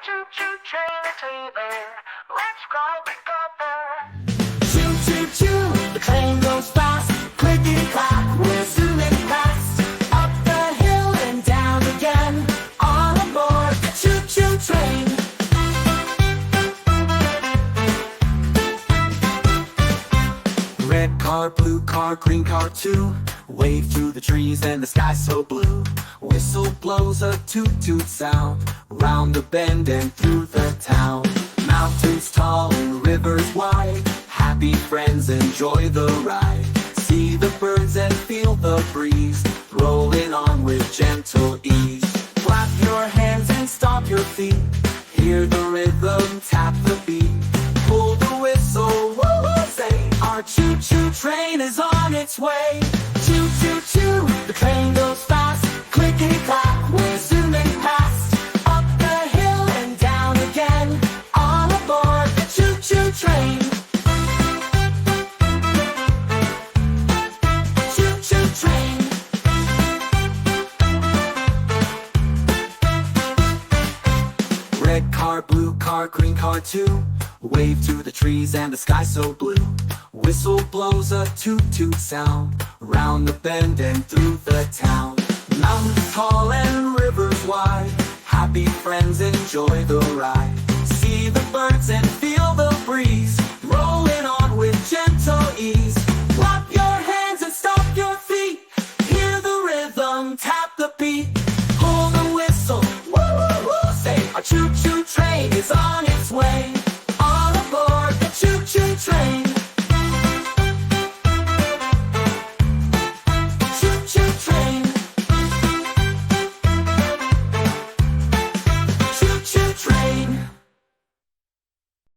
choo choo train is leaving. Let's go together. Choo choo choo, the train goes fast. Clickety clack, we're zooming past. Up the hill and down again. All aboard the choo choo train. Red car, blue car, green car too. Wave through the trees and the sky so blue. Whistle blows a toot toot sound. Round the bend and through the town. Mountains tall and rivers wide. Happy friends enjoy the ride. See the birds and feel the breeze. Rolling on with gentle ease. Clap your hands and stomp your feet. Hear the rhythm, tap the beat. Pull the whistle, woo-hoo, say. Our choo-choo train is on its way. Choo-choo-choo, the train goes fast. Clickety-clack, we're zooming past. Up the hill and down again. All aboard the choo-choo train. Choo-choo train. Red car, blue car, green car too. Wave through the trees and the sky so blue. Whistle blows a toot-toot sound. Round the bend and through the town. Mountains tall and rivers wide. Happy friends enjoy the ride. See the birds and feel the breeze. Rolling on with gentle ease. Clap your hands and stomp your feet. Hear the rhythm, tap the beat. Pull the whistle, woo-woo-woo, say our choo-choo